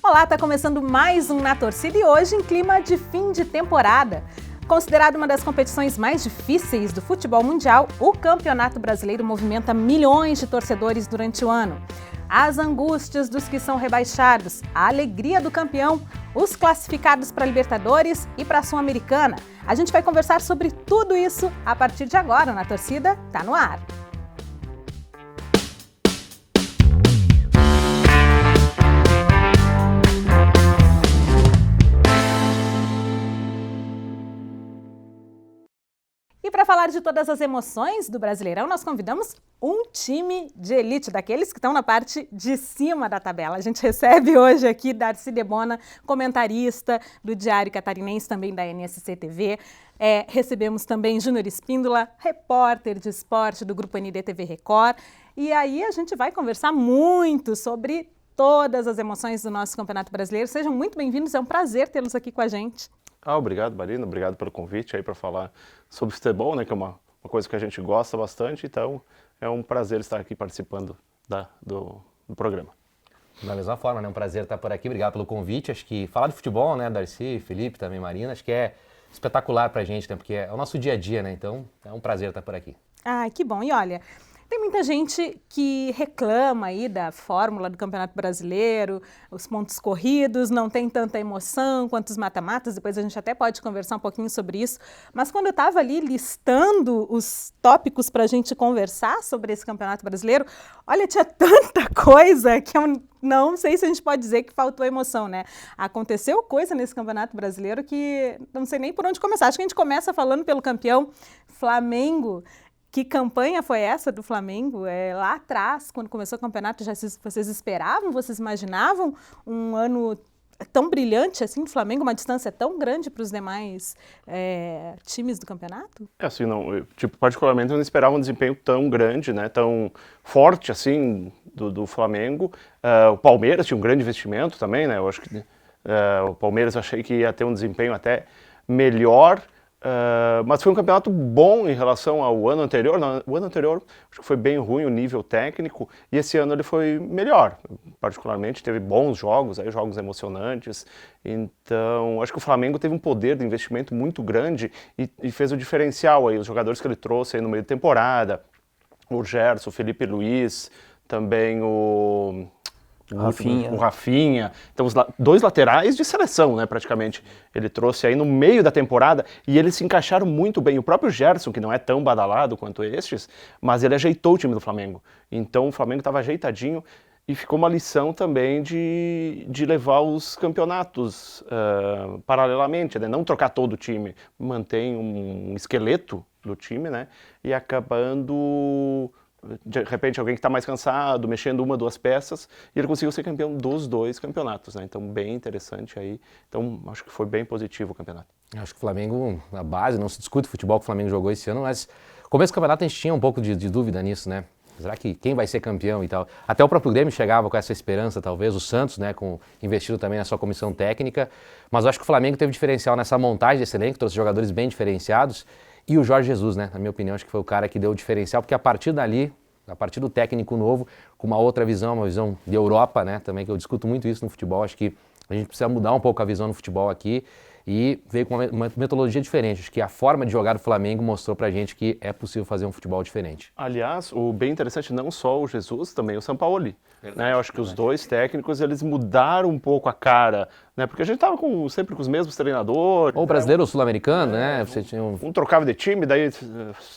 Olá, está começando mais um Na Torcida e hoje em clima de fim de temporada. Considerado uma das competições mais difíceis do futebol mundial, o Campeonato Brasileiro movimenta milhões de torcedores durante o ano. As angústias dos que são rebaixados, a alegria do campeão, os classificados para a Libertadores e para a Sul-Americana. A gente vai conversar sobre tudo isso a partir de agora. Na Torcida tá no ar. E para falar de todas as emoções do Brasileirão, nós convidamos um time de elite, daqueles que estão na parte de cima da tabela. A gente recebe hoje aqui Darcy Debona, comentarista do Diário Catarinense, também da NSC TV. Recebemos também Júnior Espíndola, repórter de esporte do Grupo ND TV Record. E aí a gente vai conversar muito sobre todas as emoções do nosso Campeonato Brasileiro. Sejam muito bem-vindos, é um prazer tê-los aqui com a gente. Obrigado, Marina. Obrigado pelo convite aí para falar sobre futebol, né? Que é uma coisa que a gente gosta bastante. Então, é um prazer estar aqui participando do programa. Da mesma forma, né? Um prazer estar por aqui. Obrigado pelo convite. Acho que falar de futebol, né, Darcy, Felipe, também Marina, acho que é espetacular pra gente, né? Porque é o nosso dia a dia, né? Então, é um prazer estar por aqui. Ai, que bom. E olha, tem muita gente que reclama aí da fórmula do Campeonato Brasileiro, os pontos corridos, não tem tanta emoção quanto os mata-matas, depois a gente até pode conversar um pouquinho sobre isso, mas quando eu estava ali listando os tópicos para a gente conversar sobre esse Campeonato Brasileiro, olha, tinha tanta coisa que eu não sei se a gente pode dizer que faltou emoção, né? Aconteceu coisa nesse Campeonato Brasileiro que não sei nem por onde começar. Acho que a gente começa falando pelo campeão Flamengo. Que campanha foi essa do Flamengo? Lá atrás, quando começou o campeonato, vocês esperavam, vocês imaginavam um ano tão brilhante assim do Flamengo, uma distância tão grande para os demais times do campeonato? Assim, não, particularmente eu não esperava um desempenho tão grande, né, tão forte assim do Flamengo. O Palmeiras tinha um grande investimento também, né? Eu acho que o Palmeiras eu achei que ia ter um desempenho até melhor. Mas foi um campeonato bom em relação ao ano anterior. O ano anterior acho que foi bem ruim o nível técnico e esse ano ele foi melhor. Particularmente teve bons jogos, jogos emocionantes. Então acho que o Flamengo teve um poder de investimento muito grande e fez o diferencial aí. Os jogadores que ele trouxe aí no meio de temporada, o Gerson, o Felipe Luiz, também o Rafinha. Então, os dois laterais de seleção, né, praticamente. Ele trouxe aí no meio da temporada e eles se encaixaram muito bem. O próprio Gerson, que não é tão badalado quanto estes, mas ele ajeitou o time do Flamengo. Então, o Flamengo estava ajeitadinho e ficou uma lição também de levar os campeonatos paralelamente, né? Não trocar todo o time, mantém um esqueleto do time, né? E acabando... De repente alguém que está mais cansado, mexendo uma, duas peças, e ele conseguiu ser campeão dos dois campeonatos, né? Então bem interessante aí, então acho que foi bem positivo o campeonato. Acho que o Flamengo, na base, não se discute o futebol que o Flamengo jogou esse ano, mas no começo do campeonato a gente tinha um pouco de dúvida nisso, né? Será que quem vai ser campeão e tal? Até o próprio Grêmio chegava com essa esperança, talvez, o Santos, né, investido também na sua comissão técnica, mas eu acho que o Flamengo teve diferencial nessa montagem desse elenco, trouxe jogadores bem diferenciados. E o Jorge Jesus, né, na minha opinião, acho que foi o cara que deu o diferencial, porque a partir dali, a partir do técnico novo, com uma outra visão, uma visão de Europa, né, também, que eu discuto muito isso no futebol, acho que a gente precisa mudar um pouco a visão no futebol aqui e veio com uma metodologia diferente. Acho que a forma de jogar do Flamengo mostrou pra gente que é possível fazer um futebol diferente. Aliás, o bem interessante não só o Jesus, também o Sampaoli. Né? Eu acho que os dois técnicos, eles mudaram um pouco a cara, né? Porque a gente estava sempre com os mesmos treinadores. Ou brasileiro ou sul-americano, né? Você tinha um trocava de time,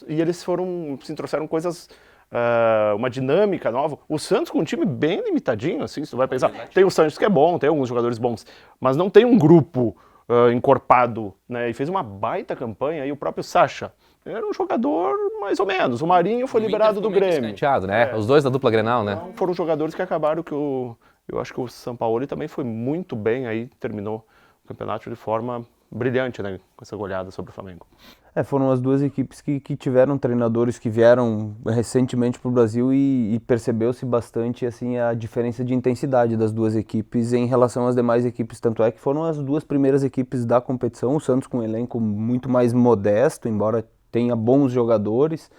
e eles trouxeram coisas... uma dinâmica nova. O Santos com um time bem limitadinho, assim, se tu vai pensar. Tem o Santos que é bom, tem alguns jogadores bons, mas não tem um grupo encorpado, né? E fez uma baita campanha, e o próprio Sacha era um jogador mais ou menos. O Marinho foi liberado do Grêmio. Né? Os dois da dupla Grenal, né? Então, foram jogadores que acabaram eu acho que o Sampaoli também foi muito bem aí, terminou o campeonato de forma brilhante, né? Com essa goleada sobre o Flamengo. Foram as duas equipes que tiveram treinadores que vieram recentemente para o Brasil e percebeu-se bastante assim, a diferença de intensidade das duas equipes em relação às demais equipes. Tanto é que foram as duas primeiras equipes da competição, o Santos com um elenco muito mais modesto, embora tenha bons jogadores,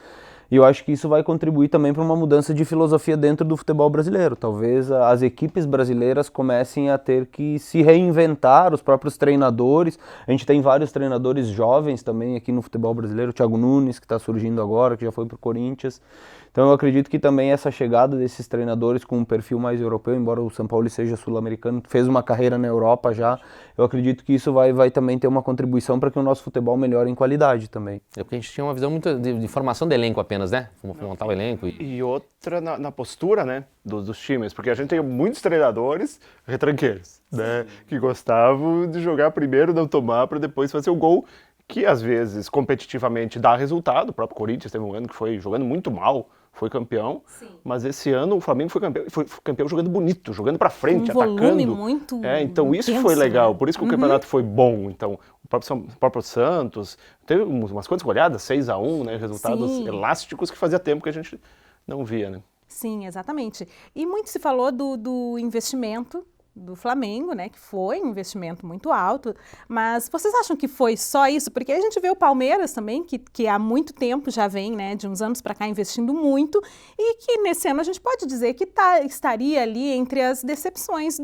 E eu acho que isso vai contribuir também para uma mudança de filosofia dentro do futebol brasileiro. Talvez as equipes brasileiras comecem a ter que se reinventar, os próprios treinadores. A gente tem vários treinadores jovens também aqui no futebol brasileiro, o Thiago Nunes, que está surgindo agora, que já foi para o Corinthians. Então eu acredito que também essa chegada desses treinadores com um perfil mais europeu, embora o São Paulo seja sul-americano, fez uma carreira na Europa já, eu acredito que isso vai também ter uma contribuição para que o nosso futebol melhore em qualidade também. É porque a gente tinha uma visão muito de formação de elenco apenas, né? Montar o elenco. E outra na postura, né, dos times, porque a gente tem muitos treinadores retranqueiros, né, que gostavam de jogar primeiro, não tomar, para depois fazer o gol, que às vezes competitivamente dá resultado. O próprio Corinthians teve um ano que foi jogando muito mal, foi campeão, mas esse ano o Flamengo foi campeão jogando bonito, jogando para frente, volume atacando. muito Então isso intenso, foi legal, né? por isso que o campeonato foi bom. Então o próprio Santos teve umas quantas goleadas, 6-1, né, resultados Sim. elásticos que fazia tempo que a gente não via, né? Sim, exatamente. E muito se falou do investimento do Flamengo, né, que foi um investimento muito alto, mas vocês acham que foi só isso? Porque a gente vê o Palmeiras também, que há muito tempo já vem, né, de uns anos para cá, investindo muito, e que nesse ano a gente pode dizer que estaria ali entre as decepções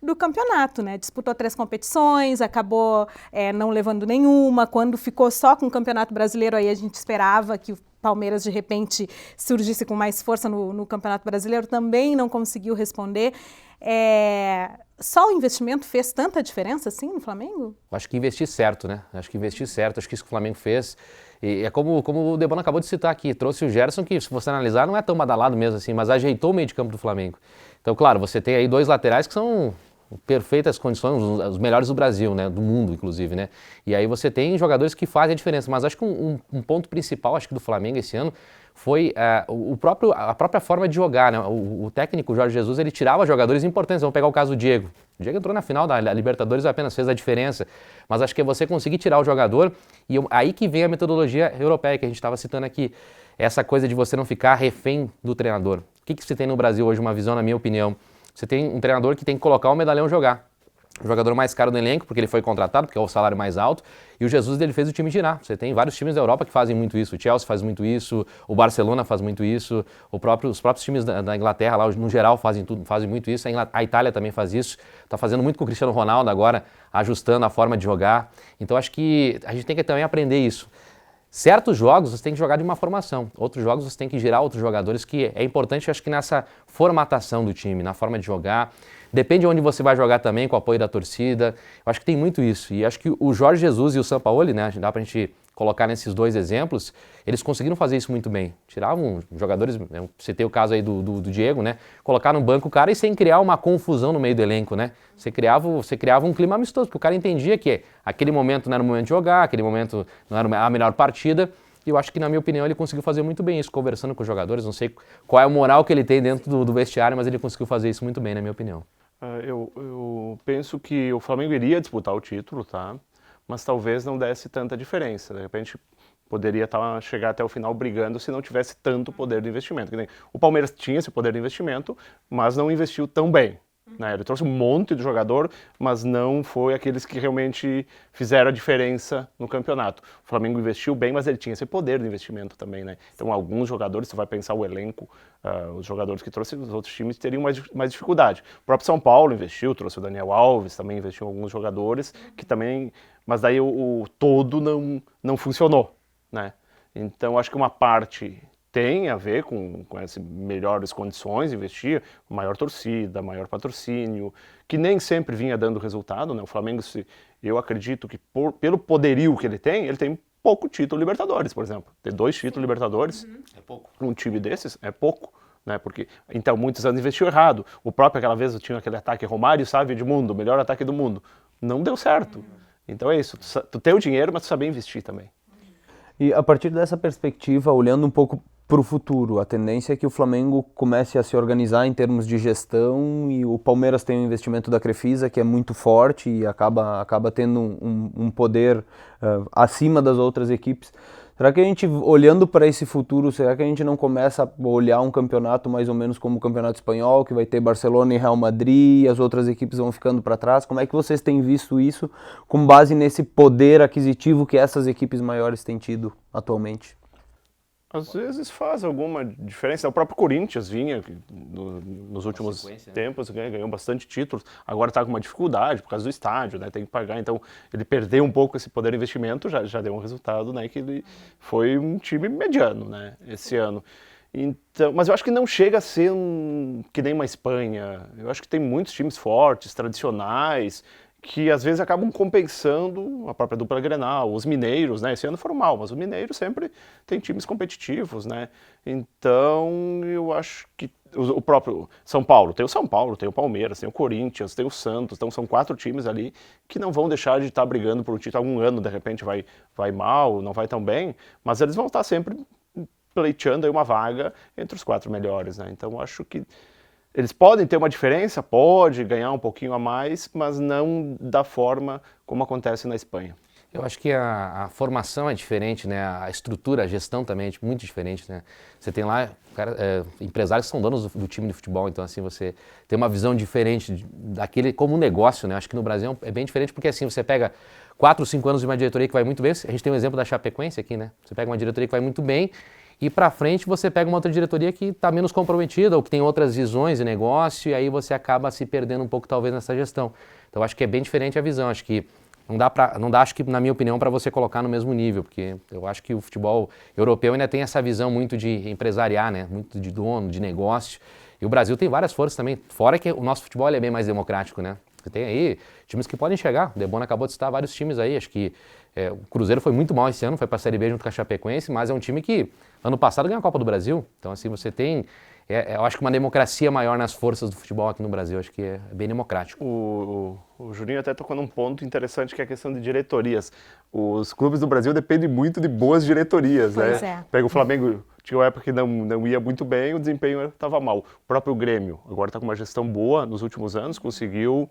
do campeonato, né, disputou 3 competições, acabou não levando nenhuma, quando ficou só com o Campeonato Brasileiro, aí a gente esperava que o Palmeiras, de repente, surgisse com mais força no Campeonato Brasileiro, também não conseguiu responder. Só o investimento fez tanta diferença assim no Flamengo? Acho que investir certo, né? Acho que investir certo, acho que isso que o Flamengo fez. E é como o Debona acabou de citar aqui, trouxe o Gerson, que se você analisar não é tão badalado mesmo assim, mas ajeitou o meio de campo do Flamengo. Então, claro, você tem aí 2 laterais que são perfeitas condições, os melhores do Brasil, né, do mundo inclusive, né, e aí você tem jogadores que fazem a diferença, mas acho que um ponto principal, acho que do Flamengo esse ano, foi a própria forma de jogar, né, o técnico Jorge Jesus, ele tirava jogadores importantes. Vamos pegar o caso do Diego. O Diego entrou na final da Libertadores, apenas fez a diferença, mas acho que é você conseguir tirar o jogador, e aí que vem a metodologia europeia que a gente estava citando aqui, essa coisa de você não ficar refém do treinador. O que se tem no Brasil hoje, uma visão, na minha opinião? Você tem um treinador que tem que colocar o medalhão jogar. O jogador mais caro do elenco, porque ele foi contratado, porque é o salário mais alto, e o Jesus ele fez o time girar. Você tem vários times da Europa que fazem muito isso, o Chelsea faz muito isso, o Barcelona faz muito isso, os próprios times da Inglaterra, lá, no geral, fazem muito isso, a Itália também faz isso, está fazendo muito com o Cristiano Ronaldo agora, ajustando a forma de jogar. Então acho que a gente tem que também aprender isso. Certos jogos você tem que jogar de uma formação, outros jogos você tem que gerar outros jogadores, que é importante, acho que nessa formatação do time, na forma de jogar. Depende de onde você vai jogar também, com o apoio da torcida. Eu acho que tem muito isso. E acho que o Jorge Jesus e o Sampaoli, né, dá pra gente colocar nesses 2 exemplos, eles conseguiram fazer isso muito bem. Tiravam jogadores, citei o caso aí do Diego, né? Colocar no banco o cara e sem criar uma confusão no meio do elenco, né? Você criava um clima amistoso, porque o cara entendia que aquele momento não era o momento de jogar, aquele momento não era a melhor partida. E eu acho que, na minha opinião, ele conseguiu fazer muito bem isso, conversando com os jogadores. Não sei qual é a moral que ele tem dentro do vestiário, mas ele conseguiu fazer isso muito bem, na minha opinião. Eu penso que o Flamengo iria disputar o título, tá? Mas talvez não desse tanta diferença. De repente poderia chegar até o final brigando se não tivesse tanto poder de investimento. O Palmeiras tinha esse poder de investimento, mas não investiu tão bem, né? Ele trouxe um monte de jogador, mas não foi aqueles que realmente fizeram a diferença no campeonato. O Flamengo investiu bem, mas ele tinha esse poder de investimento também, né? Então alguns jogadores, você vai pensar o elenco, os jogadores que trouxe os outros times teriam mais dificuldade. O próprio São Paulo investiu, trouxe o Daniel Alves, também investiu em alguns jogadores que também... Mas daí o todo não funcionou, né? Então acho que uma parte tem a ver com essas melhores condições, investir, maior torcida, maior patrocínio, que nem sempre vinha dando resultado, né? O Flamengo, eu acredito que pelo poderio que ele tem pouco título Libertadores, por exemplo. Ter 2 títulos Libertadores, É pouco. um time desses, é pouco. Né, porque, então, muitos anos investiu errado. O próprio, aquela vez, tinha aquele ataque Romário, Sávio, Edmundo, o melhor ataque do mundo. Não deu certo. Então é isso, tu tem o dinheiro, mas tu saber investir também. E a partir dessa perspectiva, olhando um pouco para o futuro, a tendência é que o Flamengo comece a se organizar em termos de gestão, e o Palmeiras tem um investimento da Crefisa que é muito forte e acaba tendo um poder acima das outras equipes. Será que a gente, olhando para esse futuro, será que a gente não começa a olhar um campeonato mais ou menos como o Campeonato Espanhol, que vai ter Barcelona e Real Madrid, e as outras equipes vão ficando para trás? Como é que vocês têm visto isso com base nesse poder aquisitivo que essas equipes maiores têm tido atualmente? Às vezes faz alguma diferença. O próprio Corinthians vinha nos últimos sequência, né? tempos, ganhou bastante títulos. Agora está com uma dificuldade por causa do estádio, né? Tem que pagar. Então, ele perdeu um pouco esse poder de investimento, já deu um resultado, né? Que ele foi um time mediano, né? Esse ano. Então, mas eu acho que não chega a ser que nem uma Espanha. Eu acho que tem muitos times fortes, tradicionais, que às vezes acabam compensando a própria dupla Grenal, os mineiros, né? Esse ano foram mal, mas o mineiro sempre tem times competitivos, né? Então, eu acho que o próprio São Paulo, tem o Palmeiras, tem o Corinthians, tem o Santos, então são 4 times ali que não vão deixar de estar brigando por um título. Algum ano, de repente, vai mal, não vai tão bem, mas eles vão estar sempre pleiteando aí uma vaga entre os 4 melhores, né? Então, eu acho que eles podem ter uma diferença, pode ganhar um pouquinho a mais, mas não da forma como acontece na Espanha. Eu acho que a formação é diferente, né? A estrutura, a gestão também é muito diferente, né? Você tem lá empresários que são donos do time de futebol, então assim, você tem uma visão diferente daquele como um negócio, né? Acho que no Brasil é bem diferente, porque assim, você pega 4, 5 anos de uma diretoria que vai muito bem, a gente tem um exemplo da Chapecoense aqui, né? Você pega uma diretoria que vai muito bem, e para frente você pega uma outra diretoria que está menos comprometida ou que tem outras visões de negócio e aí você acaba se perdendo um pouco talvez nessa gestão. Então acho que é bem diferente a visão, acho que não dá, acho que na minha opinião, para você colocar no mesmo nível, porque eu acho que o futebol europeu ainda tem essa visão muito de empresariar, né? Muito de dono, de negócio. E o Brasil tem várias forças também, fora que o nosso futebol é bem mais democrático, né? Você tem aí times que podem chegar, o Debona acabou de citar vários times aí, acho que o Cruzeiro foi muito mal esse ano, foi para a Série B junto com a Chapecoense, mas é um time que ano passado ganhou a Copa do Brasil, então assim você tem, eu acho que uma democracia maior nas forças do futebol aqui no Brasil, acho que é bem democrático. O Juninho até tocou num ponto interessante que é a questão de diretorias. Os clubes do Brasil dependem muito de boas diretorias, Pois né? é. Pega o Flamengo, tinha uma época que não ia muito bem, o desempenho estava mal. O próprio Grêmio, agora está com uma gestão boa nos últimos anos, conseguiu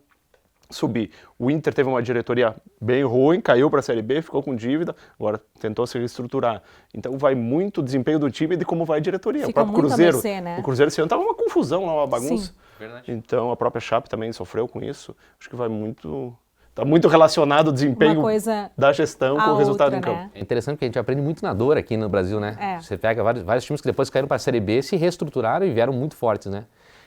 subir. O Inter teve uma diretoria bem ruim, caiu para a Série B, ficou com dívida, agora tentou se reestruturar. Então vai muito o desempenho do time e de como vai a diretoria. Fica o próprio muito a Cruzeiro, mercê, né? o Cruzeiro esse ano estava uma confusão, uma bagunça. Sim. Verdade. Então a própria Chape também sofreu com isso. Acho que vai muito, está muito relacionado o desempenho Uma coisa da gestão com a o resultado outra, em né? campo. É interessante porque a gente aprende muito na dor aqui no Brasil, né? É. Você pega vários times que depois caíram para a Série B, se reestruturaram e vieram muito fortes, né?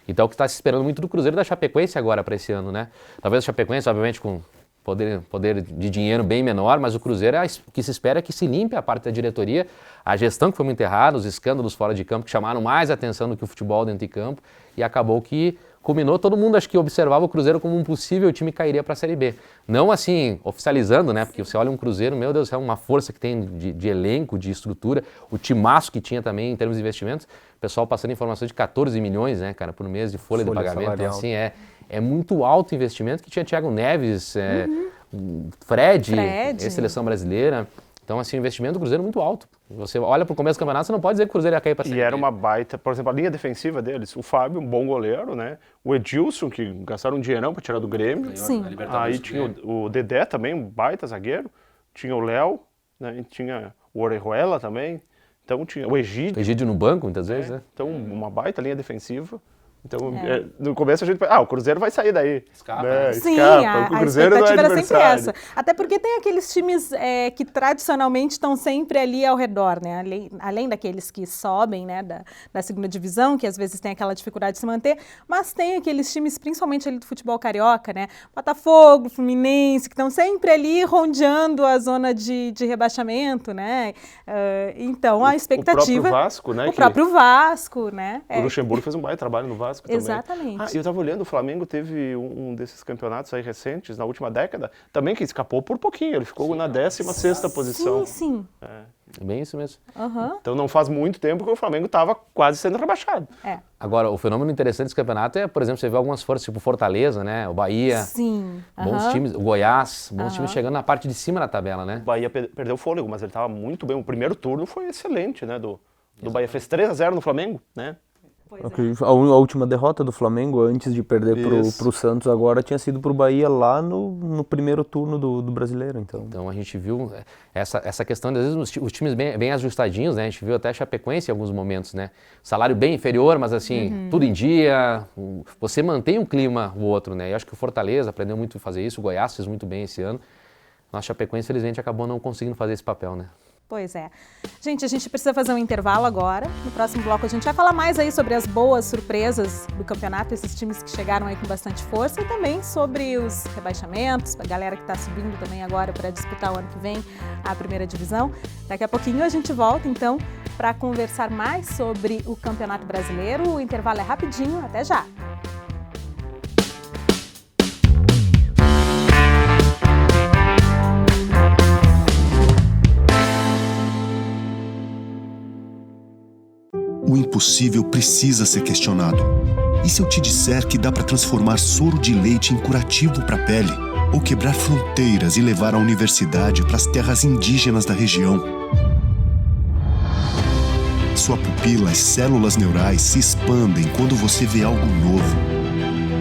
Então o que está se esperando muito do Cruzeiro e da Chapecoense agora para esse ano, né? Talvez a Chapecoense, obviamente, com poder de dinheiro bem menor, mas o Cruzeiro, o que se espera é que se limpe a parte da diretoria, a gestão que foi muito errada, os escândalos fora de campo que chamaram mais atenção do que o futebol dentro de campo, e acabou que culminou, todo mundo acho que observava o Cruzeiro como um possível time que cairia para a Série B. Não assim, oficializando, né? Porque você olha um Cruzeiro, meu Deus, é uma força que tem de elenco, de estrutura, o timaço que tinha também em termos de investimentos, o pessoal passando informações de 14 milhões, né, cara, por mês de folha de pagamento. Então, salarial. assim, é muito alto investimento que tinha Thiago Neves, Fred, ex-seleção brasileira. Então, assim, o investimento do Cruzeiro é muito alto. Você olha para o começo do campeonato, você não pode dizer que o Cruzeiro ia cair para a Série E era B. uma baita, por exemplo, a linha defensiva deles, o Fábio, um bom goleiro, né? O Edilson, que gastaram um dinheirão para tirar do Grêmio. Sim. Aí tinha o Dedé também, um baita zagueiro. Tinha o Léo, né? E tinha o Orejuela também. Então tinha o Egídio. Egídio no banco, muitas vezes, né? Então, uma baita linha defensiva. Então, no começo a gente pensa, o Cruzeiro vai sair daí. Escapa, né? né? Sim, Escapa. a O Cruzeiro não é expectativa era sempre adversário. essa. Até porque tem aqueles times que tradicionalmente estão sempre ali ao redor, né? Além daqueles que sobem, né, da segunda divisão, que às vezes tem aquela dificuldade de se manter, mas tem aqueles times, principalmente ali do futebol carioca, né? Botafogo, Fluminense, que estão sempre ali rondeando a zona de rebaixamento, né? Então, a expectativa... O próprio Vasco, né? O próprio Vasco, né? O Luxemburgo fez um baita trabalho no Vasco também. Exatamente. Eu estava olhando, o Flamengo teve um desses campeonatos aí recentes, na última década, também que escapou por pouquinho, ele ficou na 16ª posição. Sim. É bem isso mesmo. Aham. Então não faz muito tempo que o Flamengo estava quase sendo rebaixado. Agora, o fenômeno interessante desse campeonato é, por exemplo, você vê algumas forças, tipo Fortaleza, né? O Bahia, Sim. bons Aham. times, o Goiás, bons times chegando na parte de cima da tabela, né? O Bahia perdeu o fôlego, mas ele estava muito bem. O primeiro turno foi excelente, né? Do Bahia fez 3-0 no Flamengo, né? A última derrota do Flamengo, antes de perder Isso. pro Santos agora, tinha sido pro Bahia lá no primeiro turno do Brasileiro, então. Então a gente viu essa questão, às vezes, os times bem ajustadinhos, né? A gente viu até a Chapecoense em alguns momentos, né? Salário bem inferior, mas assim, tudo em dia, você mantém um clima o outro, né? Eu acho que o Fortaleza aprendeu muito a fazer isso, o Goiás fez muito bem esse ano. Nossa Chapecoense, infelizmente, acabou não conseguindo fazer esse papel, né? Pois é. Gente, a gente precisa fazer um intervalo agora. No próximo bloco a gente vai falar mais aí sobre as boas surpresas do campeonato, esses times que chegaram aí com bastante força, e também sobre os rebaixamentos, a galera que está subindo também agora para disputar o ano que vem a primeira divisão. Daqui a pouquinho a gente volta, então, para conversar mais sobre o Campeonato Brasileiro. O intervalo é rapidinho, até já! O impossível precisa ser questionado. E se eu te disser que dá para transformar soro de leite em curativo para a pele? Ou quebrar fronteiras e levar a universidade para as terras indígenas da região? Sua pupila, as células neurais se expandem quando você vê algo novo.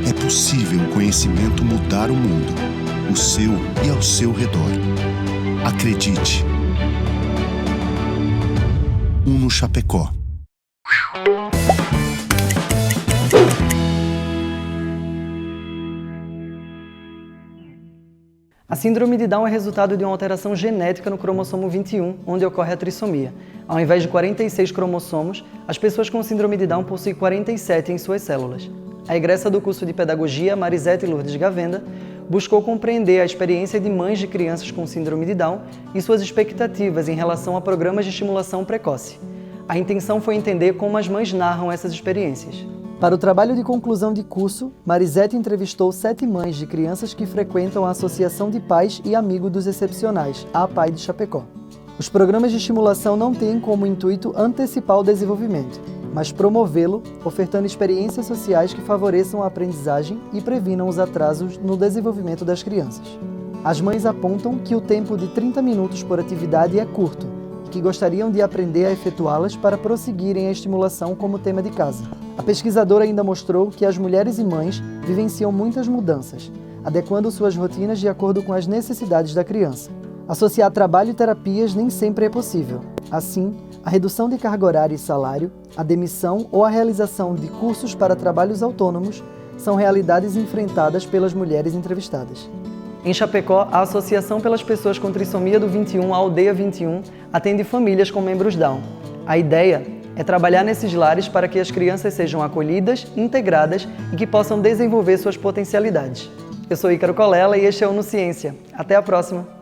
É possível o conhecimento mudar o mundo, o seu e ao seu redor. Acredite. Uno Chapecó. A síndrome de Down é resultado de uma alteração genética no cromossomo 21, onde ocorre a trissomia. Ao invés de 46 cromossomos, as pessoas com síndrome de Down possuem 47 em suas células. A egressa do curso de Pedagogia, Marisete Lourdes Gavenda, buscou compreender a experiência de mães de crianças com síndrome de Down e suas expectativas em relação a programas de estimulação precoce. A intenção foi entender como as mães narram essas experiências. Para o trabalho de conclusão de curso, Marisete entrevistou 7 mães de crianças que frequentam a Associação de Pais e Amigos dos Excepcionais, a APAI de Chapecó. Os programas de estimulação não têm como intuito antecipar o desenvolvimento, mas promovê-lo, ofertando experiências sociais que favoreçam a aprendizagem e previnam os atrasos no desenvolvimento das crianças. As mães apontam que o tempo de 30 minutos por atividade é curto, que gostariam de aprender a efetuá-las para prosseguirem a estimulação como tema de casa. A pesquisadora ainda mostrou que as mulheres e mães vivenciam muitas mudanças, adequando suas rotinas de acordo com as necessidades da criança. Associar trabalho e terapias nem sempre é possível. Assim, a redução de carga horária e salário, a demissão ou a realização de cursos para trabalhos autônomos são realidades enfrentadas pelas mulheres entrevistadas. Em Chapecó, a Associação pelas Pessoas com Trissomia do 21, a Aldeia 21, atende famílias com membros Down. A ideia é trabalhar nesses lares para que as crianças sejam acolhidas, integradas e que possam desenvolver suas potencialidades. Eu sou Ícaro Colela e este é o Ciência. Até a próxima!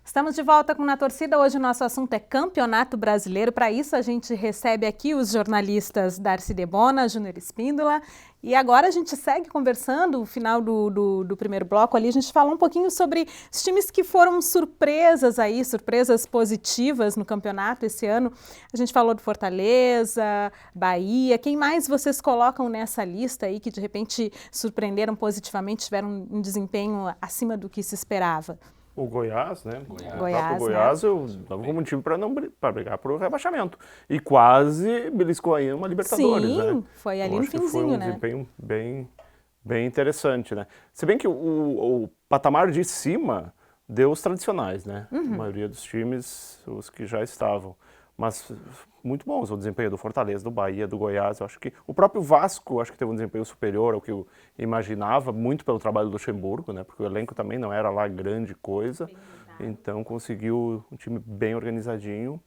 Estamos de volta com Na Torcida. Hoje o nosso assunto é Campeonato Brasileiro. Para isso a gente recebe aqui os jornalistas Darcy Debona, Júnior Espíndola. E agora a gente segue conversando, no final do primeiro bloco ali, a gente fala um pouquinho sobre os times que foram surpresas aí, surpresas positivas no campeonato esse ano. A gente falou do Fortaleza, Bahia. Quem mais vocês colocam nessa lista aí que de repente surpreenderam positivamente, tiveram um desempenho acima do que se esperava? O Goiás, né? Goiás, O Goiás, eu dava como um time para brigar por rebaixamento. E quase beliscou aí uma Libertadores, né? Sim, foi ali no finzinho, foi um né? desempenho bem interessante, né? Se bem que o patamar de cima deu os tradicionais, né? A maioria dos times, os que já estavam. Mas muito bons o desempenho do Fortaleza, do Bahia, do Goiás. Eu acho que o próprio Vasco, acho que teve um desempenho superior ao que eu imaginava, muito pelo trabalho do Luxemburgo, né? Porque o elenco também não era lá grande coisa. Então conseguiu um time bem organizadinho.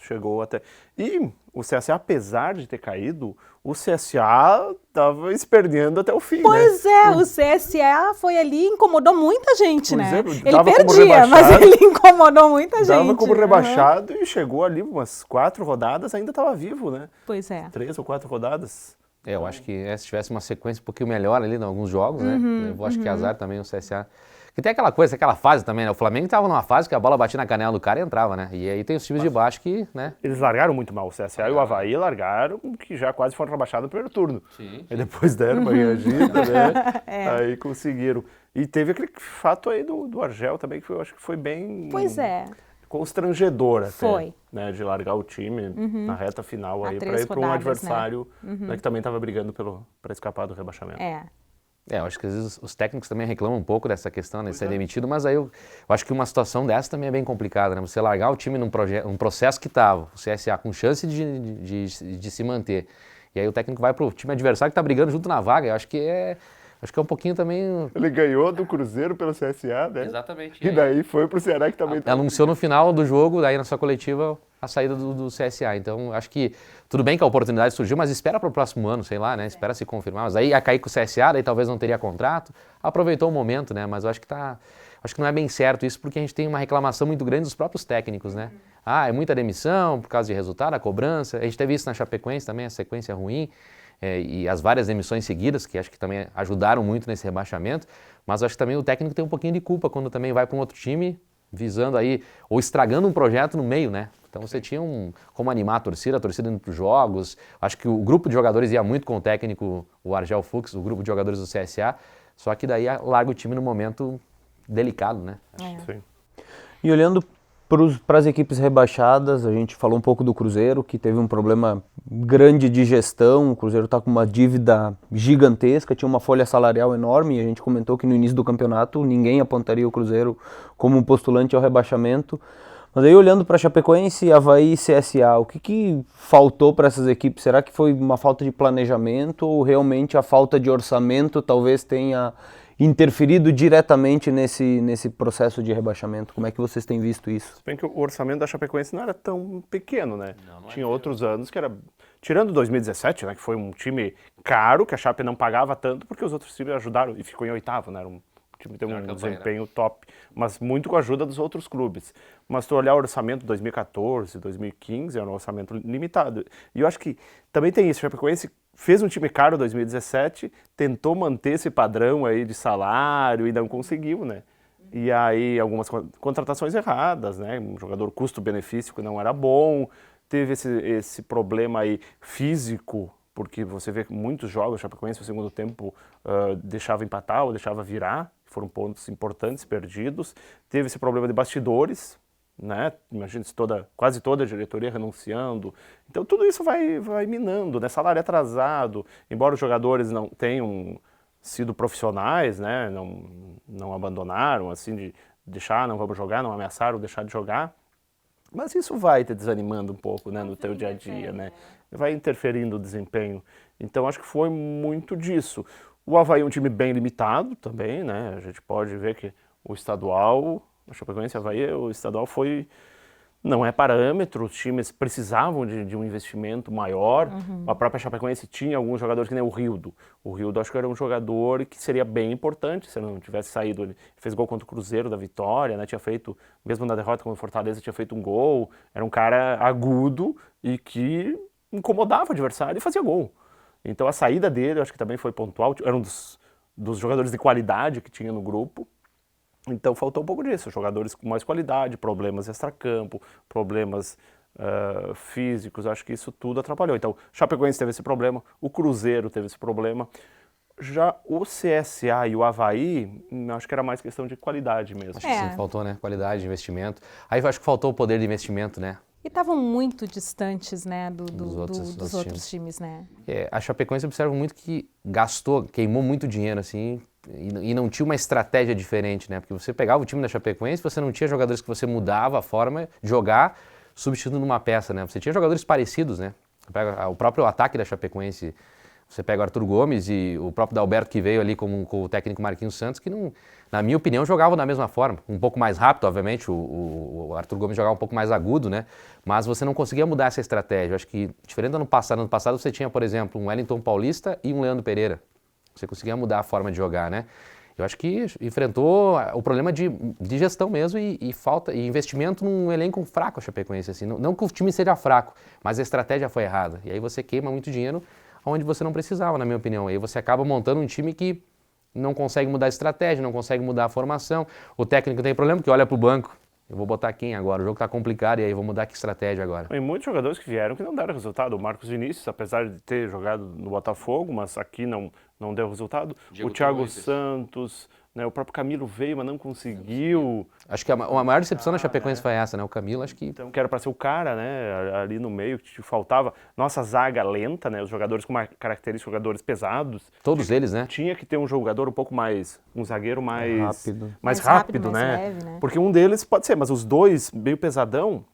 Chegou até... E o CSA, apesar de ter caído, o CSA estava esperneando até o fim, Pois né? é, o CSA foi ali e incomodou muita gente, Por né? exemplo, Ele dava como perdia, mas rebaixado. ele incomodou muita gente. Dava como Aham. rebaixado e chegou ali umas 4 rodadas, ainda estava vivo, né? Pois é. 3 ou 4 rodadas. Eu acho que se tivesse uma sequência um pouquinho melhor ali em alguns jogos, né? Eu acho que azar também o CSA. Que tem aquela coisa, aquela fase também, né? O Flamengo estava numa fase que a bola batia na canela do cara e entrava, né? E aí tem os times de baixo que, né? Eles largaram muito mal, o CSA e o Avaí largaram, que já quase foram rebaixados no primeiro turno. Sim. E depois deram uma reagida, né? Aí conseguiram. E teve aquele fato aí do Argel também, que eu acho que foi bem... Pois é. Constrangedor até. Foi. Né, de largar o time na reta final Há aí 3 para ir para um rodadas, adversário né, que também estava brigando para escapar do rebaixamento. É. Eu acho que às vezes os técnicos também reclamam um pouco dessa questão, né, de ser demitido, mas aí eu acho que uma situação dessa também é bem complicada, né? Você largar o time num processo que estava, o CSA, com chance de se manter, e aí o técnico vai pro time adversário que está brigando junto na vaga, eu acho que é um pouquinho também... Ele ganhou do Cruzeiro pelo CSA, né? Exatamente. E daí foi pro Ceará que também... Anunciou no final do jogo, daí na sua coletiva, a saída do CSA. Então, acho que tudo bem que a oportunidade surgiu, mas espera para o próximo ano, sei lá, né? Espera se confirmar. Mas aí ia cair com o CSA, daí talvez não teria contrato. Aproveitou o momento, né? Mas eu acho que acho que não é bem certo isso, porque a gente tem uma reclamação muito grande dos próprios técnicos, né? É muita demissão por causa de resultado, a cobrança. A gente teve isso na Chapecoense também, a sequência ruim. E as várias demissões seguidas, que acho que também ajudaram muito nesse rebaixamento. Mas acho que também o técnico tem um pouquinho de culpa quando também vai para um outro time, visando aí, ou estragando um projeto no meio, né? Então você tinha como animar a torcida indo para os jogos. Acho que o grupo de jogadores ia muito com o técnico, o Argel Fux, o grupo de jogadores do CSA, só que daí larga o time no momento delicado, né? Sim. E olhando para as equipes rebaixadas, a gente falou um pouco do Cruzeiro, que teve um problema grande de gestão. O Cruzeiro está com uma dívida gigantesca, tinha uma folha salarial enorme, e a gente comentou que no início do campeonato ninguém apontaria o Cruzeiro como um postulante ao rebaixamento. Mas aí olhando para Chapecoense, Avaí e CSA, o que faltou para essas equipes? Será que foi uma falta de planejamento ou realmente a falta de orçamento talvez tenha interferido diretamente nesse processo de rebaixamento? Como é que vocês têm visto isso? Se bem que o orçamento da Chapecoense não era tão pequeno, né? Tinha outros anos que era... Tirando 2017, né, que foi um time caro, que a Chape não pagava tanto, porque os outros times ajudaram e ficou em oitavo, né? Era um time que tem um desempenho top, mas muito com a ajuda dos outros clubes. Mas se tu olhar o orçamento de 2014, 2015, era um orçamento limitado. E eu acho que também tem isso, a Chapecoense fez um time caro em 2017, tentou manter esse padrão aí de salário e não conseguiu, né? E aí algumas contratações erradas, né? Um jogador custo-benefício que não era bom, teve esse problema aí físico, porque você vê que muitos jogos, a Chapecoense no segundo tempo deixava empatar ou deixava virar, foram pontos importantes perdidos. Teve esse problema de bastidores, né? Imagina se quase toda a diretoria renunciando. Então tudo isso vai minando, né? Salário atrasado, embora os jogadores não tenham sido profissionais, né? Não abandonaram, assim, de deixar, não vamos jogar, não ameaçaram deixar de jogar. Mas isso vai te desanimando um pouco, né, no teu dia a dia, né? Vai interferindo no desempenho. Então acho que foi muito disso. O Avaí é um time bem limitado também, né? A gente pode ver que o estadual, a Chapecoense e o Avaí, o estadual não é parâmetro, os times precisavam de um investimento maior. A própria Chapecoense tinha alguns jogadores que nem o Rildo. O Rildo acho que era um jogador que seria bem importante se ele não tivesse saído. Ele fez gol contra o Cruzeiro da Vitória, né? Tinha feito, mesmo na derrota contra o Fortaleza, tinha feito um gol. Era um cara agudo e que incomodava o adversário e fazia gol. Então a saída dele, eu acho que também foi pontual. Era um dos jogadores de qualidade que tinha no grupo. Então faltou um pouco disso, jogadores com mais qualidade, problemas extracampo, problemas físicos, acho que isso tudo atrapalhou. Então, Chapecoense teve esse problema, o Cruzeiro teve esse problema. Já o CSA e o Avaí, acho que era mais questão de qualidade mesmo. Acho que sim, faltou, né? Qualidade, investimento. Aí eu acho que faltou o poder de investimento, né? E estavam muito distantes, né, dos outros outros times, né? A Chapecoense observa muito que queimou muito dinheiro, assim, e não tinha uma estratégia diferente, né? Porque você pegava o time da Chapecoense, você não tinha jogadores que você mudava a forma de jogar, substituindo uma peça, né? Você tinha jogadores parecidos, né? O próprio ataque da Chapecoense, você pega o Arthur Gomes e o próprio Dalberto que veio ali com o técnico Marquinhos Santos, que não, na minha opinião, jogavam da mesma forma. Um pouco mais rápido, obviamente, o Arthur Gomes jogava um pouco mais agudo, né? Mas você não conseguia mudar essa estratégia. Eu acho que, diferente do ano passado você tinha, por exemplo, um Wellington Paulista e um Leandro Pereira. Você conseguia mudar a forma de jogar, né? Eu acho que enfrentou o problema de gestão mesmo e falta e investimento num elenco fraco, a Chapecoense, assim. Não que o time seja fraco, mas a estratégia foi errada. E aí você queima muito dinheiro onde você não precisava, na minha opinião. Aí você acaba montando um time que não consegue mudar a estratégia, não consegue mudar a formação. O técnico tem problema que olha para o banco. Eu vou botar quem agora? O jogo está complicado e aí vou mudar que estratégia agora? Tem muitos jogadores que vieram que não deram resultado. O Marcos Vinícius, apesar de ter jogado no Botafogo, mas aqui não deu resultado. O Thiago Santos né? O próprio Camilo veio, mas não conseguiu. Acho que a maior decepção da Chapecoense foi essa, né? O Camilo, acho que... Então, que era para ser o cara, né? Ali no meio, que te faltava. Nossa zaga lenta, né? Os jogadores com uma característica, jogadores pesados. Todos eles, né? Tinha que ter um jogador um pouco mais, um zagueiro mais Rápido. mais rápido, mais né? leve, né? Porque um deles pode ser, mas os dois, meio pesadão,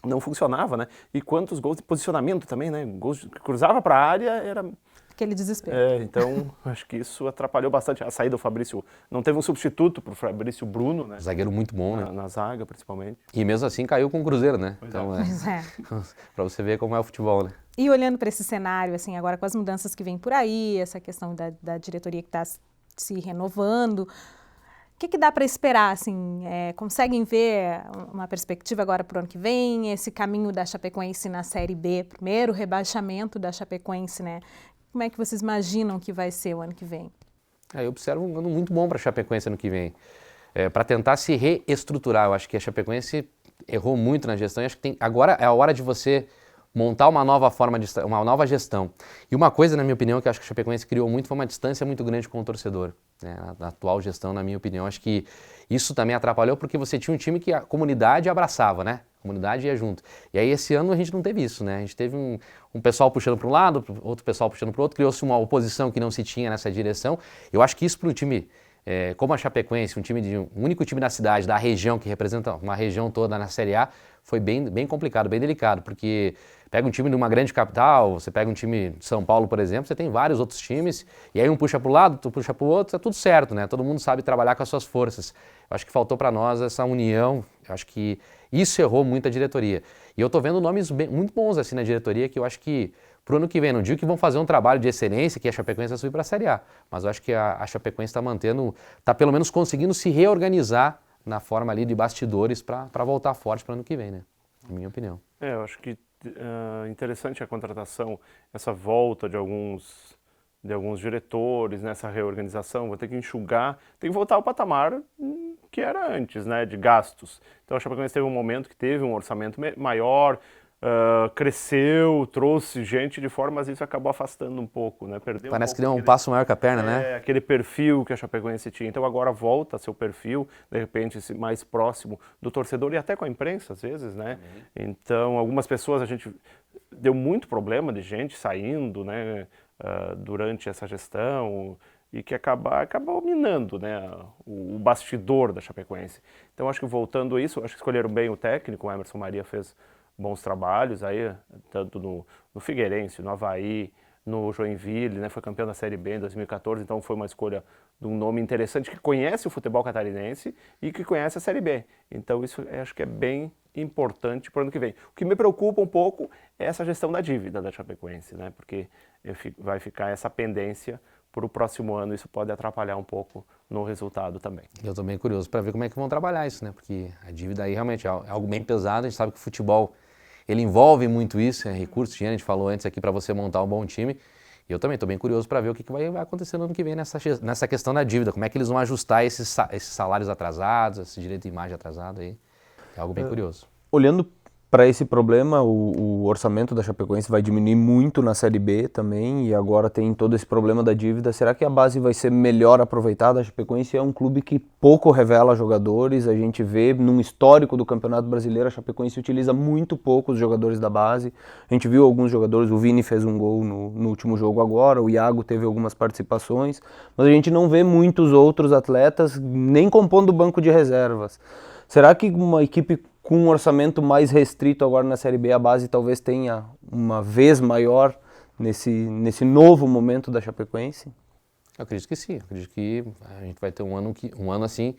não funcionava, né? E quantos gols de posicionamento também, né? Gols que cruzava para a área, era... Aquele desespero. Então, acho que isso atrapalhou bastante a saída do Fabrício. Não teve um substituto para o Fabrício Bruno, né? Zagueiro muito bom, né? Na zaga, principalmente. E mesmo assim caiu com o Cruzeiro, né? Então, Pois é. pra você ver como é o futebol, né? E olhando para esse cenário, assim, agora com as mudanças que vem por aí, essa questão da diretoria que está se renovando, o que dá para esperar, assim? Conseguem ver uma perspectiva agora para o ano que vem, esse caminho da Chapecoense na Série B, primeiro rebaixamento da Chapecoense, né? Como é que vocês imaginam que vai ser o ano que vem? Eu observo um ano muito bom para a Chapecoense ano que vem. Para tentar se reestruturar, eu acho que a Chapecoense errou muito na gestão e acho que agora é a hora de você montar uma nova forma de uma nova gestão. E uma coisa, na minha opinião, que eu acho que a Chapecoense criou muito foi uma distância muito grande com o torcedor. Né? Na atual gestão, na minha opinião, acho que isso também atrapalhou porque você tinha um time que a comunidade abraçava, né? A comunidade ia junto. E aí esse ano a gente não teve isso, né? A gente teve um pessoal puxando para um lado, outro pessoal puxando para o outro, criou-se uma oposição que não se tinha nessa direção. Eu acho que isso para um time como a Chapecoense, um único time da cidade, da região, que representa uma região toda na Série A, foi bem complicado, bem delicado, porque pega um time de uma grande capital, você pega um time de São Paulo, por exemplo, você tem vários outros times, e aí um puxa para o lado, tu puxa para o outro, tá tudo certo, né? Todo mundo sabe trabalhar com as suas forças. Eu acho que faltou para nós essa união, eu acho que isso errou muito a diretoria. E eu tô vendo nomes muito bons assim na diretoria, que eu acho que pro ano que vem, não digo que vão fazer um trabalho de excelência, que a Chapecoense vai subir para a Série A, mas eu acho que a Chapecoense está pelo menos conseguindo se reorganizar na forma ali de bastidores para voltar forte para o ano que vem, né? Na minha opinião. Eu acho que interessante a contratação, essa volta de alguns diretores nessa reorganização, vou ter que enxugar, tem que voltar ao patamar que era antes, né, de gastos. Então a Chapecoense teve um momento que teve um orçamento maior, cresceu, trouxe gente de forma, mas isso acabou afastando um pouco, né? Perdeu Parece que pouco deu um passo maior que a perna, né? aquele perfil que a Chapecoense tinha. Então agora volta a seu perfil, de repente mais próximo do torcedor e até com a imprensa às vezes, né? Então algumas pessoas a gente deu muito problema de gente saindo, né? Durante essa gestão e que acabou minando, né? O bastidor da Chapecoense. Então acho que voltando a isso, acho que escolheram bem o técnico, o Emerson Maria fez bons trabalhos aí, tanto no Figueirense, no Avaí, no Joinville, né? Foi campeão da Série B em 2014, então foi uma escolha de um nome interessante que conhece o futebol catarinense e que conhece a Série B. Então isso acho que é bem importante para o ano que vem. O que me preocupa um pouco é essa gestão da dívida da Chapecoense, né? Porque vai ficar essa pendência para o próximo ano, isso pode atrapalhar um pouco no resultado também. Eu estou bem curioso para ver como é que vão trabalhar isso, né? Porque a dívida aí realmente é algo bem pesado, a gente sabe que o futebol ele envolve muito isso, recursos, dinheiro, a gente falou antes aqui para você montar um bom time. E eu também estou bem curioso para ver o que vai acontecer no ano que vem nessa questão da dívida, como é que eles vão ajustar esses salários atrasados, esse direito de imagem atrasado aí. É algo bem curioso. Olhando para esse problema, o orçamento da Chapecoense vai diminuir muito na Série B também, e agora tem todo esse problema da dívida. Será que a base vai ser melhor aproveitada? A Chapecoense é um clube que pouco revela jogadores, a gente vê num histórico do Campeonato Brasileiro, a Chapecoense utiliza muito pouco os jogadores da base. A gente viu alguns jogadores, o Vini fez um gol no último jogo agora, o Iago teve algumas participações, mas a gente não vê muitos outros atletas nem compondo o banco de reservas. Será que uma equipe com um orçamento mais restrito agora na Série B, a base talvez tenha uma vez maior nesse novo momento da Chapecoense? Eu acredito que sim, eu acredito que a gente vai ter um ano assim,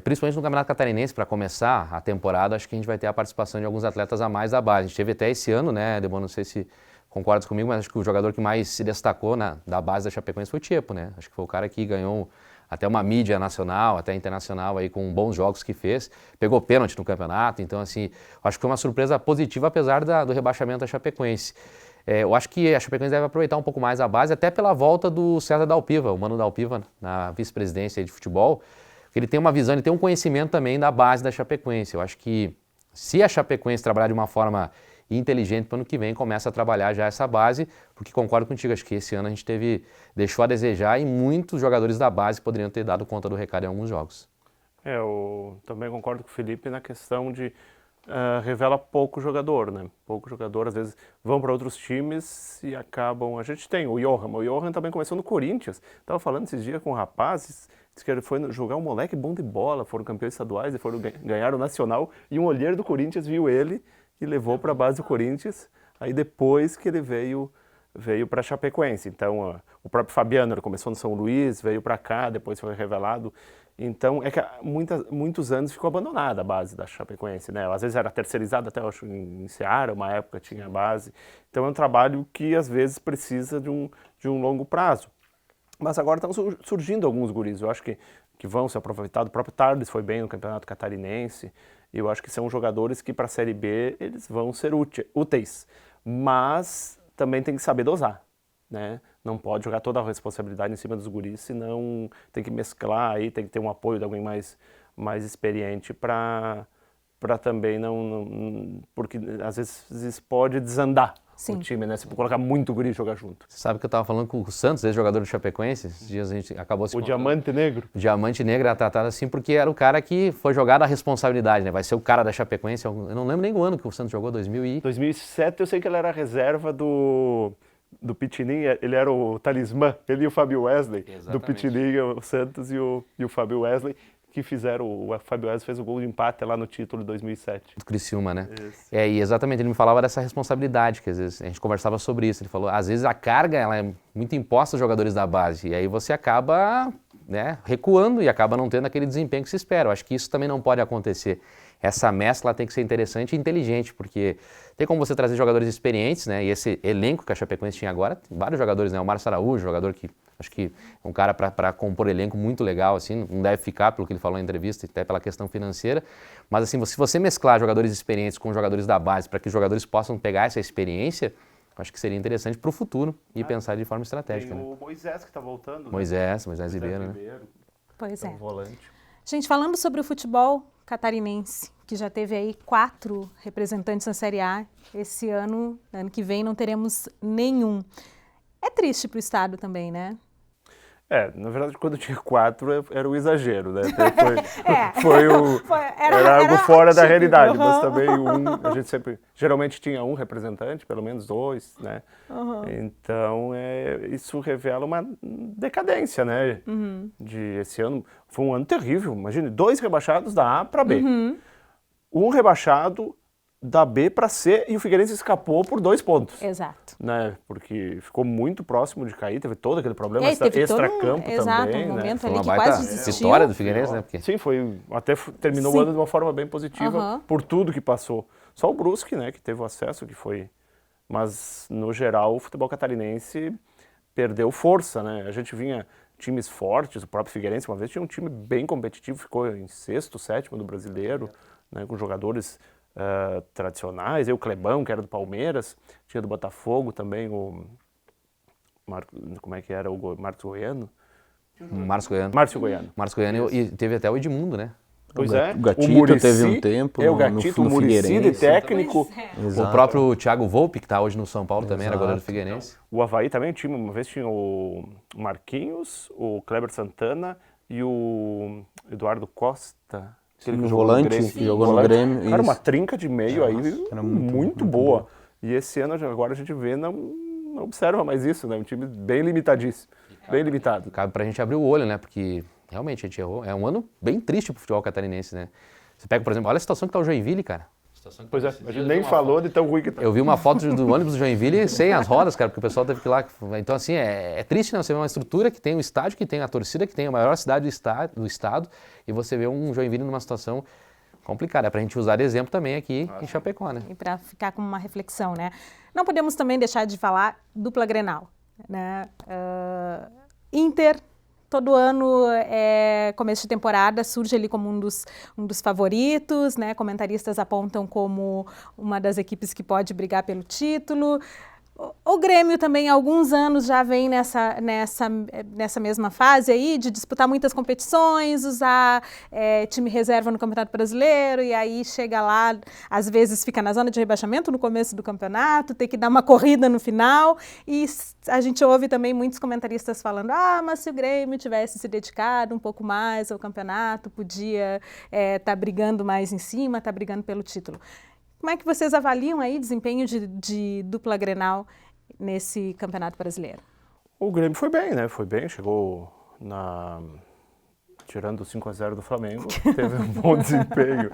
principalmente no Campeonato Catarinense, para começar a temporada, acho que a gente vai ter a participação de alguns atletas a mais da base. A gente teve até esse ano, né, Debon, não sei se concordas comigo, mas acho que o jogador que mais se destacou da base da Chapecoense foi o Tiepo, né? Acho que foi o cara que ganhou até uma mídia nacional, até internacional aí com bons jogos que fez, pegou pênalti no campeonato, então assim, acho que foi uma surpresa positiva apesar do rebaixamento da Chapecoense. Eu acho que a Chapecoense deve aproveitar um pouco mais a base, até pela volta do César Dalpiva, o Mano Dalpiva, na vice-presidência de futebol, porque ele tem uma visão, ele tem um conhecimento também da base da Chapecoense. Eu acho que se a Chapecoense trabalhar de uma forma e inteligente para o ano que vem começa a trabalhar já essa base, porque concordo contigo, acho que esse ano a gente deixou a desejar e muitos jogadores da base poderiam ter dado conta do recado em alguns jogos. Eu também concordo com o Felipe na questão de revela pouco jogador, né? Pouco jogador, às vezes vão para outros times e acabam... A gente tem o Johan também começou no Corinthians. Estava falando esses dias com rapazes, disse que ele foi jogar um moleque bom de bola, foram campeões estaduais e foram ganhar o Nacional, e um olheiro do Corinthians viu ele e levou para a base do Corinthians, aí depois que ele veio para Chapecoense. Então, o próprio Fabiano, ele começou no São Luís, veio para cá, depois foi revelado. Então, é que muitos anos ficou abandonada a base da Chapecoense, né? Às vezes era terceirizada, até eu acho em Ceará, uma época tinha a base. Então, é um trabalho que às vezes precisa de um longo prazo. Mas agora estão surgindo alguns guris, eu acho que vão ser aproveitados. O próprio Tardes foi bem no Campeonato Catarinense. E eu acho que são jogadores que para a Série B eles vão ser úteis. Mas também tem que saber dosar, né? Não pode jogar toda a responsabilidade em cima dos guris, senão tem que mesclar aí, tem que ter um apoio de alguém mais experiente para também não... Porque às vezes pode desandar o time, né? Se colocar muito guri e jogar junto. Você sabe que eu estava falando com o Santos, ex-jogador do Chapecoense, esses dias a gente acabou se O Diamante Negro. O Diamante Negro era tratado assim porque era o cara que foi jogado a responsabilidade, né? Vai ser o cara da Chapecoense. Eu não lembro nem o ano que o Santos jogou, 2007, eu sei que ele era reserva do Pitinim, ele era o talismã, ele e o Fábio Wesley. Exatamente. Do Pitinim, o Santos e o Fábio Wesley, que fizeram, o Fábio Wesley fez o gol de empate lá no título de 2007. Do Criciúma, né? E exatamente, ele me falava dessa responsabilidade, que às vezes a gente conversava sobre isso, ele falou, às vezes a carga ela é muito imposta aos jogadores da base, e aí você acaba, né, recuando e acaba não tendo aquele desempenho que se espera. Eu acho que isso também não pode acontecer. Essa mescla tem que ser interessante e inteligente, porque tem como você trazer jogadores experientes, né? E esse elenco que a Chapecoense tinha agora, tem vários jogadores, né? O Márcio Araújo, jogador que acho que é um cara para compor elenco muito legal, assim, não deve ficar pelo que ele falou na entrevista, até pela questão financeira. Mas assim, se você mesclar jogadores experientes com jogadores da base, para que os jogadores possam pegar essa experiência, acho que seria interessante para o futuro e pensar de forma estratégica. Tem né? o Moisés que está voltando. Moisés Ribeiro, né? Pois é. Volante. Gente, falando sobre o futebol catarinense, que já teve aí 4 representantes na Série A, esse ano que vem não teremos nenhum. É triste para o estado também, né? Na verdade, quando tinha 4 era um exagero, né? Era algo fora da realidade, mas também a gente sempre, geralmente tinha um representante, pelo menos 2, né? Então, isso revela uma decadência, né? Esse ano foi um ano terrível, imagine, 2 rebaixados da A para B. Um rebaixado da B para C e o Figueirense escapou por 2 pontos. Exato. Né? Porque ficou muito próximo de cair, teve todo aquele problema extra-campo também. Exato, um momento Foi ali uma que baita quase desistiu. vitória do Figueirense, né? Porque... Sim, até terminou o ano de uma forma bem positiva por tudo que passou. Só o Brusque, né, que teve o acesso, que foi... Mas, no geral, o futebol catarinense perdeu força, né? A gente vinha times fortes, o próprio Figueirense uma vez tinha um time bem competitivo, ficou em 6º, 7º do Brasileiro, né, com jogadores tradicionais, o Clebão, que era do Palmeiras, tinha do Botafogo também como é que era o Marcos Goiano? Márcio Goiano. E teve até o Edmundo, né? Pois O Gatito teve um tempo o Gatito, o Muricy de técnico. O próprio Thiago Volpe, que está hoje no São Paulo também, era goleiro do Figueirense. O Avaí também, uma vez tinha o Marquinhos, o Kleber Santana e o Eduardo Costa. No volante, jogou no Grêmio. Cara, uma trinca de meio aí muito boa. E esse ano, agora a gente vê, não observa mais isso, né? Um time bem limitadíssimo, bem limitado. Cabe pra gente abrir o olho, né? Porque realmente a gente errou. É um ano bem triste pro futebol catarinense, né? Você pega, por exemplo, olha a situação que tá o Joinville, cara. Pois é, a gente nem falou de tão ruim que tá. Eu vi uma foto do ônibus do Joinville sem as rodas, cara, porque o pessoal teve que ir lá. Então, assim, é triste, né? Você vê uma estrutura que tem um estádio, que tem a torcida, que tem a maior cidade do estado, e você vê um Joinville numa situação complicada. É pra gente usar de exemplo também aqui em Chapecó, né? E para ficar com uma reflexão, né? Não podemos também deixar de falar dupla Grenal, né? Inter... Todo ano, começo de temporada, surge ali como um dos favoritos, né? Comentaristas apontam como uma das equipes que pode brigar pelo título. O Grêmio também há alguns anos já vem nessa mesma fase aí de disputar muitas competições, usar time reserva no Campeonato Brasileiro e aí chega lá, às vezes fica na zona de rebaixamento no começo do campeonato, tem que dar uma corrida no final e a gente ouve também muitos comentaristas falando, mas se o Grêmio tivesse se dedicado um pouco mais ao campeonato, podia estar brigando mais em cima, estar brigando pelo título. Como é que vocês avaliam aí o desempenho de dupla Grenal nesse Campeonato Brasileiro? O Grêmio foi bem, né? Foi bem, chegou tirando o 5-0 do Flamengo, teve um bom desempenho.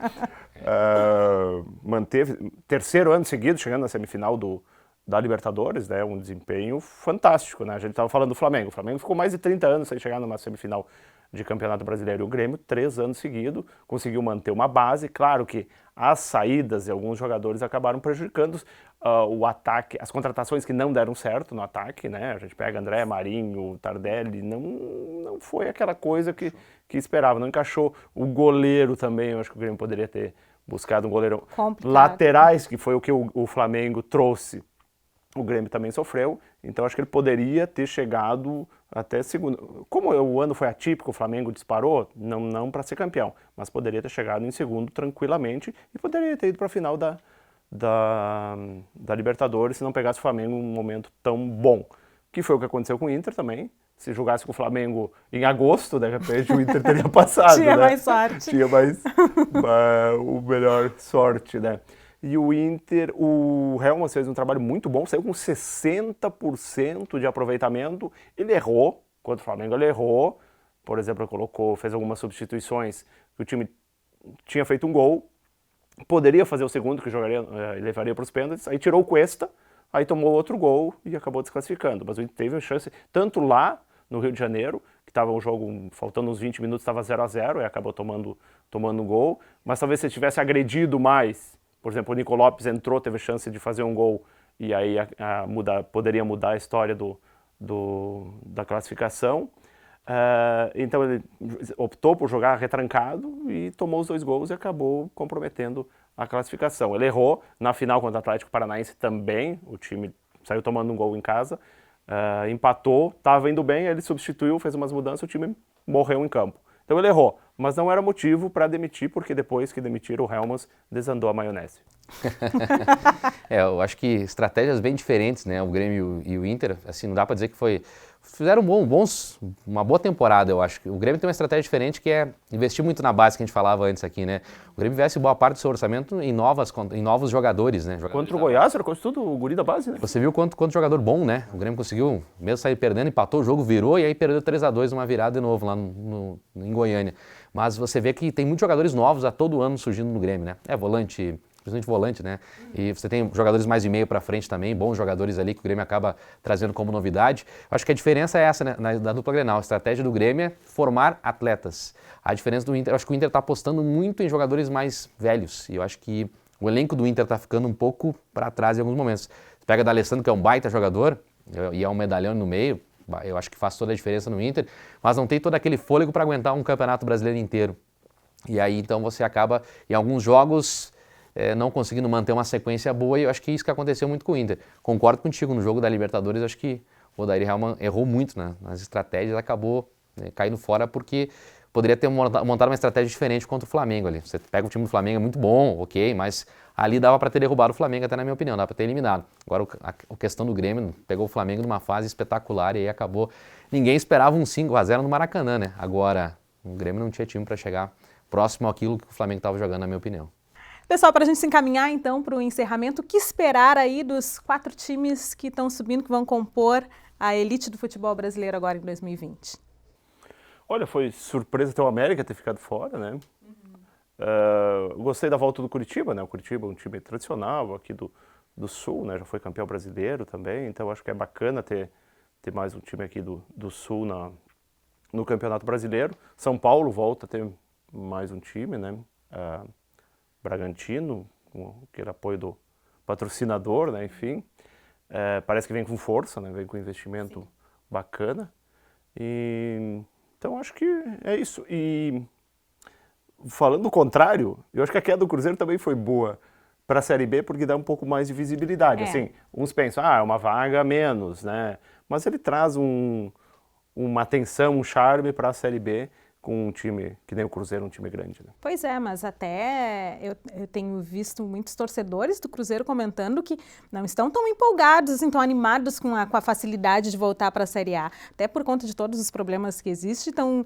Manteve terceiro ano seguido, chegando na semifinal da Libertadores, né? Um desempenho fantástico, né? A gente estava falando do Flamengo. O Flamengo ficou mais de 30 anos sem chegar numa semifinal de Campeonato Brasileiro. E o Grêmio, 3 anos seguidos, conseguiu manter uma base. Claro que as saídas de alguns jogadores acabaram prejudicando o ataque, as contratações que não deram certo no ataque, né? A gente pega André, Marinho, Tardelli, não foi aquela coisa que esperava, não encaixou. O goleiro também, eu acho que o Grêmio poderia ter buscado um goleiro. Complicado. Laterais, que foi o que o Flamengo trouxe, o Grêmio também sofreu, então acho que ele poderia ter chegado até segundo. Como o ano foi atípico, o Flamengo disparou, não para ser campeão, mas poderia ter chegado em segundo tranquilamente e poderia ter ido para a final da Libertadores se não pegasse o Flamengo num momento tão bom, que foi o que aconteceu com o Inter também. Se jogasse com o Flamengo em agosto, de repente o Inter teria passado. Tinha né? mais sorte. Tinha mais o melhor sorte, né? E o Inter, o Helmans fez um trabalho muito bom, saiu com 60% de aproveitamento. Ele errou, contra o Flamengo ele errou. Por exemplo, fez algumas substituições, o time tinha feito um gol, poderia fazer o segundo, que levaria para os pênaltis, aí tirou o Cuesta, aí tomou outro gol e acabou desclassificando. Mas o Inter teve uma chance, tanto lá no Rio de Janeiro, que estava um jogo, faltando uns 20 minutos, estava 0-0 e acabou tomando um gol. Mas talvez se tivesse agredido mais, por exemplo, o Nico Lopes entrou, teve chance de fazer um gol e aí poderia mudar a história da classificação. Então ele optou por jogar retrancado e tomou os 2 gols e acabou comprometendo a classificação. Ele errou na final contra o Atlético Paranaense também, o time saiu tomando um gol em casa, empatou, estava indo bem, ele substituiu, fez umas mudanças, o time morreu em campo. Então ele errou, mas não era motivo para demitir, porque depois que demitiram o Helmans, desandou a maionese. Eu acho que estratégias bem diferentes, né? O Grêmio e o Inter, assim, não dá para dizer que fizeram uma boa temporada, eu acho. O Grêmio tem uma estratégia diferente que é investir muito na base que a gente falava antes aqui, né? O Grêmio investe boa parte do seu orçamento em novos jogadores, né? Contra o Goiás, era quase tudo o guri da base, né? Você viu quanto jogador bom, né? O Grêmio conseguiu, mesmo sair perdendo, empatou o jogo, virou e aí perdeu 3-2 numa virada de novo lá em Goiânia. Mas você vê que tem muitos jogadores novos a todo ano surgindo no Grêmio, né? Volante, principalmente volante, né? E você tem jogadores mais de meio para frente também, bons jogadores ali que o Grêmio acaba trazendo como novidade. Acho que a diferença é essa, né? Da dupla Grenal. A estratégia do Grêmio é formar atletas. A diferença do Inter, eu acho que o Inter está apostando muito em jogadores mais velhos. E eu acho que o elenco do Inter está ficando um pouco para trás em alguns momentos. Você pega o D'Alessandro, que é um baita jogador, e é um medalhão no meio, eu acho que faz toda a diferença no Inter, mas não tem todo aquele fôlego para aguentar um campeonato brasileiro inteiro. E aí, então, você acaba, em alguns jogos, não conseguindo manter uma sequência boa, e eu acho que isso que aconteceu muito com o Inter. Concordo contigo, no jogo da Libertadores, eu acho que o Odair Helman errou muito, né? Nas estratégias, acabou caindo fora porque poderia ter montado uma estratégia diferente contra o Flamengo ali. Você pega o time do Flamengo, é muito bom, ok, mas ali dava para ter derrubado o Flamengo, até na minha opinião, dava para ter eliminado. Agora, a questão do Grêmio, pegou o Flamengo numa fase espetacular e aí acabou. Ninguém esperava um 5-0 no Maracanã, né? Agora, o Grêmio não tinha time para chegar próximo àquilo que o Flamengo estava jogando, na minha opinião. Pessoal, para a gente se encaminhar então para o encerramento, o que esperar aí dos 4 times que estão subindo, que vão compor a elite do futebol brasileiro agora em 2020? Olha, foi surpresa ter o América ter ficado fora, né? Gostei da volta do Curitiba, né? O Curitiba é um time tradicional aqui do Sul, né? Já foi campeão brasileiro também, então acho que é bacana ter mais um time aqui do Sul no Campeonato Brasileiro. São Paulo volta a ter mais um time, né? Bragantino, com aquele apoio do patrocinador, né? Enfim, parece que vem com força, né? Vem com investimento bacana. Então acho que é isso. E falando do contrário, eu acho que a queda do Cruzeiro também foi boa. para a Série B porque dá um pouco mais de visibilidade. Assim, uns pensam, é uma vaga a menos, né? Mas ele traz uma atenção, um charme para a Série B com um time que nem o Cruzeiro, um time grande. Né? Pois é, mas até eu tenho visto muitos torcedores do Cruzeiro comentando que não estão tão empolgados, assim, tão animados com a facilidade de voltar para a Série A. Até por conta de todos os problemas que existem, então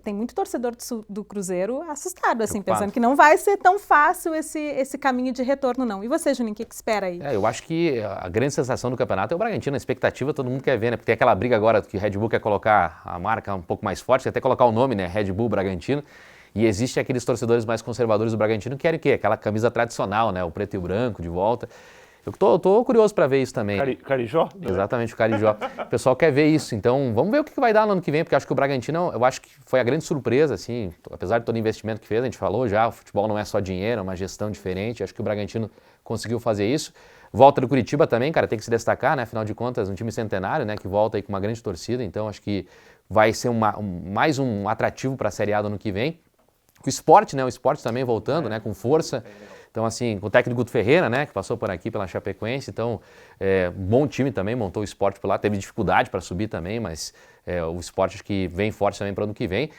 tem muito torcedor do Cruzeiro assustado, assim, pensando que não vai ser tão fácil esse caminho de retorno, não. E você, Juninho, o que espera aí? Eu acho que a grande sensação do campeonato é o Bragantino. A expectativa todo mundo quer ver, né? Porque tem aquela briga agora que o Red Bull quer colocar a marca um pouco mais forte, até colocar o nome, né? Red Bull Bragantino, e existe aqueles torcedores mais conservadores do Bragantino que querem o quê? Aquela camisa tradicional, né? O preto e o branco de volta. Eu tô curioso para ver isso também. Carijó? Exatamente, o Carijó. O pessoal quer ver isso, então vamos ver o que vai dar no ano que vem, porque acho que o Bragantino, eu acho que foi a grande surpresa, assim, apesar de todo o investimento que fez, a gente falou já, o futebol não é só dinheiro, é uma gestão diferente, acho que o Bragantino conseguiu fazer isso. Volta do Curitiba também, cara, tem que se destacar, né? Afinal de contas, um time centenário, né? Que volta aí com uma grande torcida, então acho que vai ser mais um atrativo para a Série A do ano que vem. O Sport, né? O Sport também voltando, né? Com força. Então, assim, com o técnico Guto Ferreira, né? Que passou por aqui pela Chapecoense. Então, bom time também, montou o Sport por lá. Teve dificuldade para subir também, mas o Sport acho que vem forte também para o ano que vem.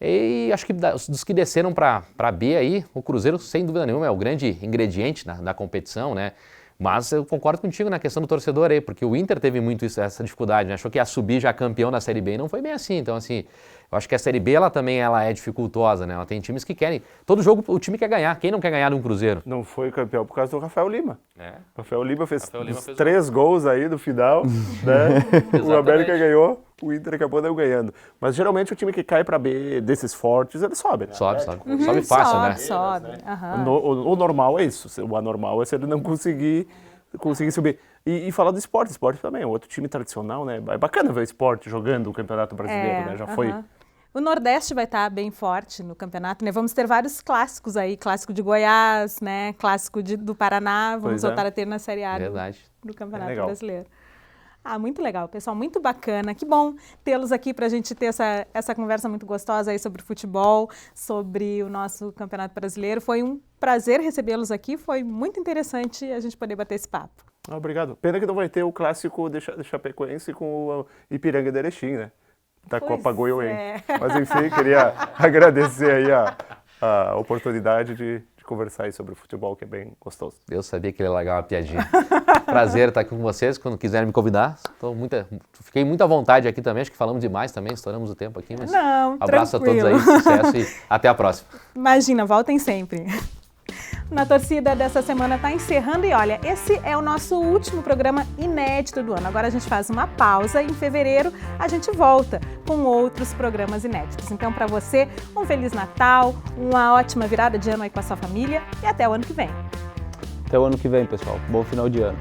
E acho que dos que desceram para B aí, o Cruzeiro, sem dúvida nenhuma, é o grande ingrediente da competição, né? Mas eu concordo contigo na questão do torcedor aí, porque o Inter teve muito essa dificuldade, né? Achou que ia subir já campeão da Série B e não foi bem assim. Então, assim, eu acho que a Série B ela é dificultosa, né? Ela tem times que querem. Todo jogo o time quer ganhar. Quem não quer ganhar de um Cruzeiro? Não foi campeão por causa do Rafael Lima. O Rafael Lima fez 3 gols aí no final, né? O América ganhou, o Inter acabou não ganhando. Mas geralmente o time que cai para B desses fortes, ele sobe, né? Sobe fácil, né? Sobe. Uhum. O normal é isso. O anormal é se ele não conseguir subir. E falar do esporte também, é outro time tradicional, né? É bacana ver o esporte jogando o Campeonato Brasileiro, né? Já foi. O Nordeste vai estar bem forte no campeonato, né? Vamos ter vários clássicos aí, clássico de Goiás, né? Clássico do Paraná, vamos voltar a ter na Série A do Campeonato Brasileiro. Muito legal, pessoal, muito bacana. Que bom tê-los aqui para a gente ter essa conversa muito gostosa aí sobre futebol, sobre o nosso Campeonato Brasileiro. Foi um prazer recebê-los aqui, foi muito interessante a gente poder bater esse papo. Obrigado. Pena que não vai ter o clássico de Chapecoense com o Ipiranga de Erechim, né? Da Copa Goiôense. Mas enfim, queria agradecer aí a oportunidade de conversar aí sobre o futebol, que é bem gostoso. Eu sabia que ele ia largar uma piadinha. Prazer estar aqui com vocês, quando quiserem me convidar. Fiquei muito à vontade aqui também, acho que falamos demais também, estouramos o tempo aqui, mas abraço tranquilo. A todos aí, sucesso e até a próxima. Imagina, voltem sempre. Na Torcida dessa semana está encerrando e olha, esse é o nosso último programa inédito do ano. Agora a gente faz uma pausa e em fevereiro a gente volta com outros programas inéditos. Então para você, um Feliz Natal, uma ótima virada de ano aí com a sua família e até o ano que vem. Até o ano que vem, pessoal. Bom final de ano.